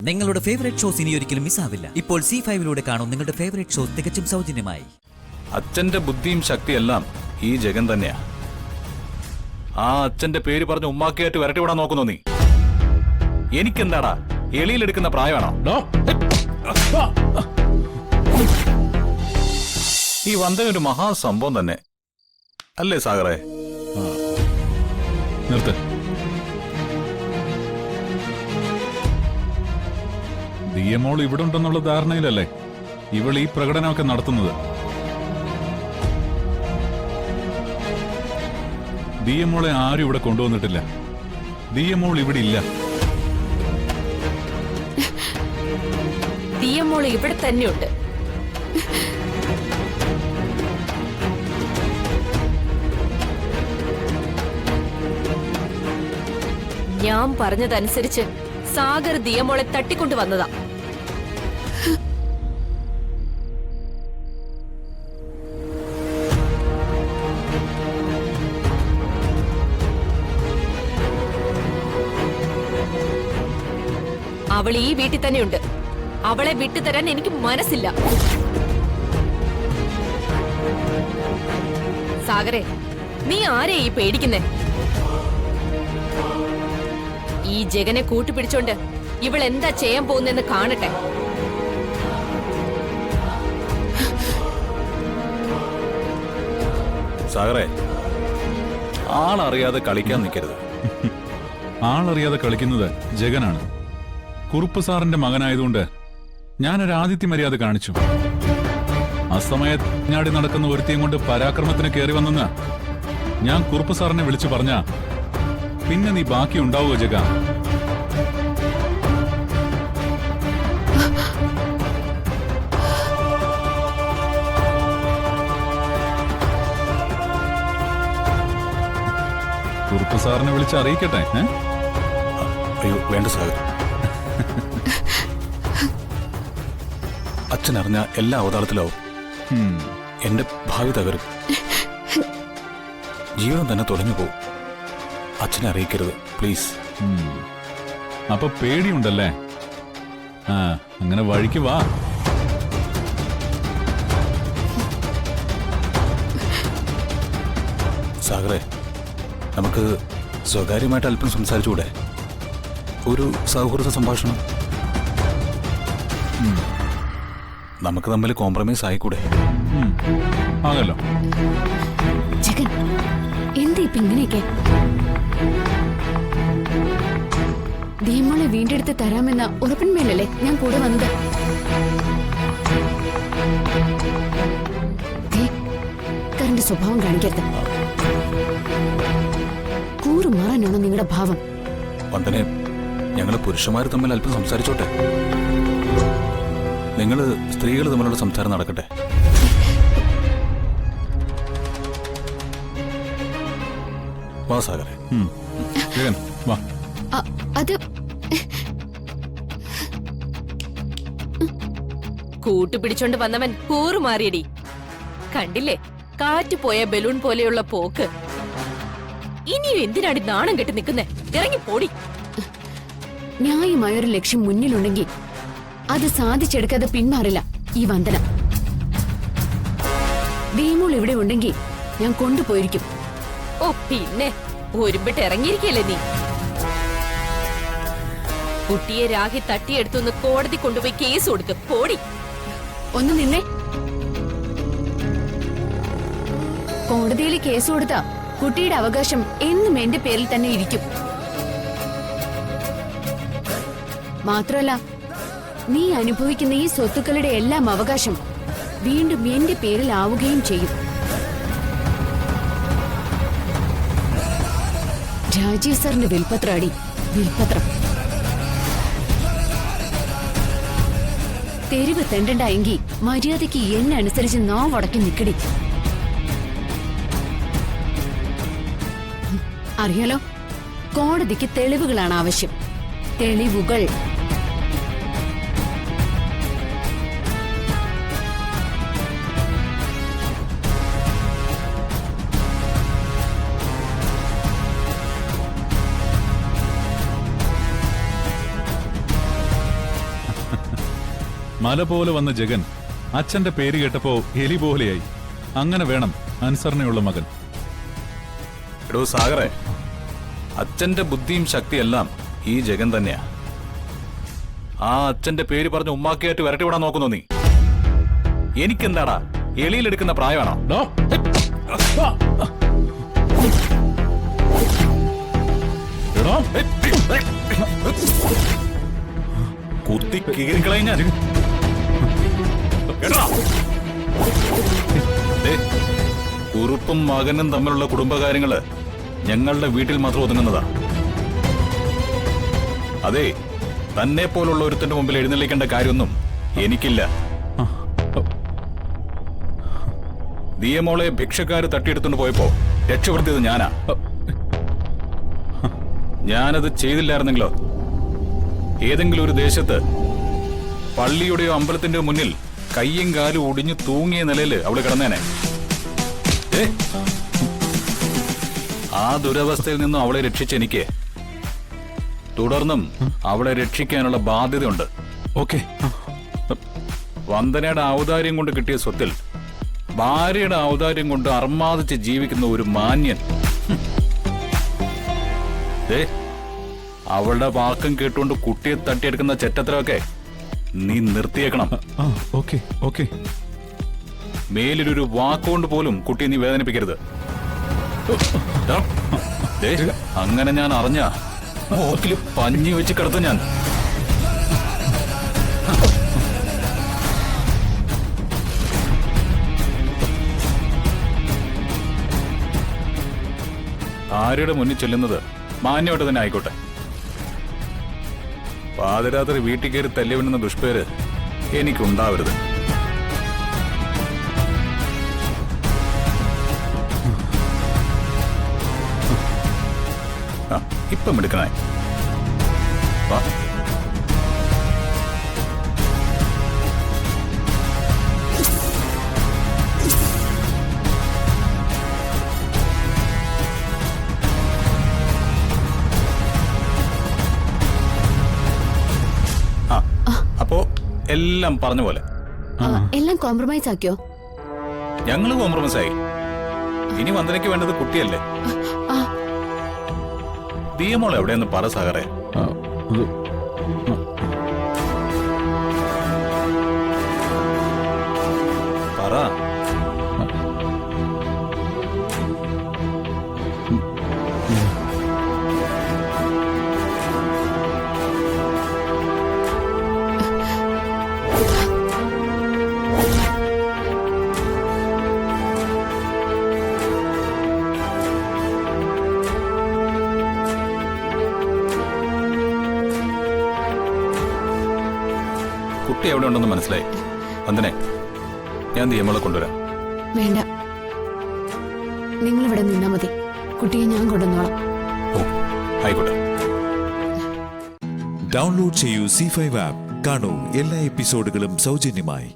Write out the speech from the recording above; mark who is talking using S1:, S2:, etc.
S1: നിങ്ങളുടെ favourite shows ഇനി ഒരിക്കലും മിസ്സാവില്ല. ഇപ്പോൾ C5 കാണും നിങ്ങളുടെ ഫേവറേറ്റ് ഷോസ് തികച്ചും സൗജന്യമായി.
S2: അച്ഛന്റെ ബുദ്ധിയും ശക്തിയെല്ലാം ഈ ജഗൻ തന്നെയാ. ആ അച്ഛന്റെ പേര് പറഞ്ഞ് ഉമ്മാക്കിയായിട്ട് വരട്ടി വിടാൻ നോക്കുന്നു നീ. എനിക്കെന്താടാ എളിയിലെടുക്കുന്ന പ്രായമാണോ? ഈ വന്ദനൊരു മഹാസംഭവം തന്നെ അല്ലേ സാഗറേ?
S3: നിർത്ത്. ദിയമോൾ ഇവിടെ ഉണ്ടെന്നുള്ള ധാരണയിലല്ലേ ഇവൾ ഈ പ്രകടനമൊക്കെ നടത്തുന്നത്. ദിയമോളെ ആരും ഇവിടെ കൊണ്ടുവന്നിട്ടില്ല. ദിയമോൾ ഇവിടെ ഇല്ല.
S4: ദിയമോൾ ഇവിടെ തന്നെയുണ്ട്. ഞാൻ പറഞ്ഞതനുസരിച്ച് സാഗർ ദിയമോളെ തട്ടിക്കൊണ്ടു വന്നതാ. അവൾ ഈ വീട്ടിൽ തന്നെയുണ്ട്. അവളെ വിട്ടുതരാൻ എനിക്ക് മനസ്സില്ല. സാഗരെ, നീ ആരെ ഈ പേടിക്കുന്നേ? ഈ ജഗനെ കൂട്ടുപിടിച്ചോണ്ട് ഇവൾ എന്താ ചെയ്യാൻ പോകുന്നെന്ന് കാണട്ടെ.
S2: സാഗറേ, ആളറിയാതെ കളിക്കാൻ നിൽക്കരുത്.
S3: ആളറിയാതെ കളിക്കുന്നത് ജഗനാണ്. കുറുപ്പ് സാറിന്റെ മകനായതുകൊണ്ട് ഞാനൊരു ആദിത്യ മര്യാദ കാണിച്ചു. അസമയത്ത് ഞാടി നടക്കുന്ന ഒരുത്തിയും കൊണ്ട് പരാക്രമത്തിന് കയറി വന്നെന്ന് ഞാൻ കുറുപ്പ് സാറിനെ വിളിച്ചു പറഞ്ഞ പിന്നെ നീ ബാക്കി ഉണ്ടാവുക ജഗ? കുറുപ്പ് സാറിനെ വിളിച്ച് അറിയിക്കട്ടെ?
S2: അയ്യോ വേണ്ട സാഗർ. അച്ഛൻ അറിഞ്ഞ എല്ലാ അവതാളത്തിലാവും. എന്റെ ഭാവി തകരും. ജീവിതം തന്നെ തുലഞ്ഞു പോവും. അച്ഛനെ അറിയിക്കരുത് പ്ലീസ്.
S3: അപ്പൊ പേടിയുണ്ടല്ലേ? അങ്ങനെ വഴിക്ക് വാ.
S2: സാഗറെ, നമുക്ക് സ്വകാര്യമായിട്ട് അല്പം സംസാരിച്ചുകൂടെ? ഒരു സൗഹൃദ സംഭാഷണം. നമുക്ക് തമ്മിൽ കോംപ്രമൈസ് ആയിക്കൂടെ?
S3: ആകല്ലോ.
S4: ജഗൻ, എന്താ ഇപ്പൊ ഇങ്ങനെയൊക്കെ? ദിയമോളെ വീണ്ടെടുത്ത് തരാമെന്ന ഉറപ്പിന്മേലല്ലേ ഞാൻ കൂടെ വന്നത്. കരന്റെ സ്വഭാവം കാണിക്കരുത്. കൂറുമാറാനാണോ നിങ്ങളുടെ ഭാവം?
S2: വന്ദനെ, ഞങ്ങള് പുരുഷന്മാർ തമ്മിൽ അല്പം സംസാരിച്ചോട്ടെ. നിങ്ങള് സ്ത്രീകൾ തമ്മിലുള്ള സംസാരം നടക്കട്ടെ. വാ സാഗറെ.
S3: വാ.
S4: അത് കൂട്ടുപിടിച്ചോണ്ട് വന്നവൻ കൂറുമാറിയടി. കണ്ടില്ലേ കാറ്റ് പോയ ബലൂൺ പോലെയുള്ള പോക്ക്. ഇനിയും എന്തിനാടി നാണം കെട്ടി നിൽക്കുന്നേ? ഇറങ്ങി പോടി. ന്യായമായൊരു ലക്ഷ്യം മുന്നിലുണ്ടെങ്കിൽ അത് സാധിച്ചെടുക്കാതെ പിന്മാറില്ല ഈ വന്ദന. ദിയമോൾ ഇവിടെ ഉണ്ടെങ്കിൽ ഞാൻ കൊണ്ടുപോയിരിക്കും. ഓ പിന്നെ ഒരുമ്പിട്ട് ഇറങ്ങിയിരിക്കല്ലേ നീ? കുട്ടിയെ രാഹി തട്ടിയെടുത്തൊന്ന് കോടതി കൊണ്ടുപോയി കേസ് കൊടുക്ക്. പോടി. ഒന്ന് നിന്നേ. കോടതിയിൽ കേസ് കൊടുത്താ കുട്ടിയുടെ അവകാശം എന്നും എന്റെ പേരിൽ തന്നെ ഇരിക്കും. മാത്രമല്ല, നീ അനുഭവിക്കുന്ന ഈ സ്വത്തുക്കളുടെ എല്ലാം അവകാശം വീണ്ടും എന്റെ പേരിൽ ആവുകയും ചെയ്യും. രാജീവ് സാറിന്റെ വിൽപത്രാടി, വിൽപത്രം. തെരുവ് തെണ്ടണ്ടായെങ്കിൽ മര്യാദയ്ക്ക് എന്നെ അനുസരിച്ച് നാവടക്കി നിക്കടി. അറിയാലോ, കോടതിക്ക് തെളിവുകളാണ് ആവശ്യം. തെളിവുകൾ.
S3: മല പോലെ വന്ന ജഗൻ അച്ഛന്റെ പേര് കേട്ടപ്പോ എലി പോലെയായി. അങ്ങനെ വേണം അനുസരണയുള്ള മകൻ.
S2: എടോ സാഗറെ, അച്ഛന്റെ ബുദ്ധിയും ശക്തിയെല്ലാം ഈ ജഗൻ തന്നെയാ. ആ അച്ഛന്റെ പേര് പറഞ്ഞ് ഉമ്മാക്കിയായിട്ട് വരട്ടി വിടാൻ നോക്കുന്നു നീ. എനിക്കെന്താടാ എളിയിലെടുക്കുന്ന പ്രായമാണോ?
S3: ഡോ. എടോ.
S2: കുത്തി കീറിക്കളയും ഞാൻ. കേട്ടോ? ദേ, കുറുപ്പും മകനും തമ്മിലുള്ള കുടുംബകാര്യങ്ങള് ഞങ്ങളുടെ വീട്ടിൽ മാത്രം ഒതുങ്ങുന്നതാ. അതെ, തന്നെ പോലുള്ള ഒരുത്തന്റെ മുമ്പിൽ എഴുന്നള്ളിക്കേണ്ട കാര്യമൊന്നും എനിക്കില്ല. ദിയമോളെ ഭിക്ഷക്കാര് തട്ടിയെടുത്തോണ്ട് പോയപ്പോ രക്ഷപ്പെടുത്തിയത് ഞാനാ. ഞാനത് ചെയ്തില്ലായിരുന്നെങ്കിലോ ഏതെങ്കിലും ഒരു ദേശത്ത് പള്ളിയുടെയോ അമ്പലത്തിന്റെയോ മുന്നിൽ കയ്യും കാലും ഒടിഞ്ഞു തൂങ്ങിയ നിലയിൽ അവള് കിടന്നേനെ. ആ ദുരവസ്ഥയിൽ നിന്നും അവളെ രക്ഷിച്ച എനിക്ക് തുടർന്നും അവളെ രക്ഷിക്കാനുള്ള ബാധ്യതയുണ്ട്.
S3: ഓക്കെ.
S2: വന്ദനയുടെ ഔദാര്യം കൊണ്ട് കിട്ടിയ സ്വത്തിൽ ഭാര്യയുടെ ഔദാര്യം കൊണ്ട് അർമാദിച്ച് ജീവിക്കുന്ന ഒരു മാന്യൻ. അവളുടെ വാക്കും കേട്ടുകൊണ്ട് കുട്ടിയെ തട്ടിയെടുക്കുന്ന ചെറ്റത്തരമൊക്കെ നീ നിർത്തിയേക്കണം.
S3: ഓക്കെ.
S2: മേലിലൊരു വാക്കുകൊണ്ട് പോലും കുട്ടിയെ നീ വേദനിപ്പിക്കരുത്. അങ്ങനെ ഞാൻ അറിഞ്ഞ മൂക്കില് പഞ്ഞി വെച്ച് കിടത്തും ഞാൻ. ആരുടെ മുന്നിൽ ചെല്ലുന്നത് മാന്യമായിട്ട് തന്നെ ആയിക്കോട്ടെ. പാതിരാത്രി വീട്ടിൽ കയറി തല്ലി വീണുന്ന ദുഷ്പേര് എനിക്കുണ്ടാവരുത്. ഇപ്പം എടുക്കണേ. വാ. അപ്പോ എല്ലാം പറഞ്ഞ പോലെ
S5: എല്ലാം കോംപ്രമൈസ് ആക്കിയോ?
S2: ഞങ്ങള് കോംപ്രമൈസ് ആയി. ഇനി വന്ദനയ്ക്ക് വേണ്ടത് കുട്ടിയല്ലേ? ദിയമോൾ എവിടെയെന്ന് പറ സാഗറെ. പറ. കുട്ടി എവിടെ ഉണ്ടെന്ന് മനസ്സിലായി. വന്ദനെ, ഞാൻ ദിയമോളെ കൊണ്ടുവരാം.
S5: വേണ്ട, നിങ്ങളിവിടെ നിന്നാ മതി. കുട്ടിയെ ഞാൻ കൊണ്ടുവന്നോളാം.
S2: ഓ, ആയിക്കോട്ടെ.
S6: ഡൗൺലോഡ് ചെയ്യൂ C5 ആപ്പ്. കാണൂ എല്ലാ എപ്പിസോഡുകളും സൗജന്യമായി.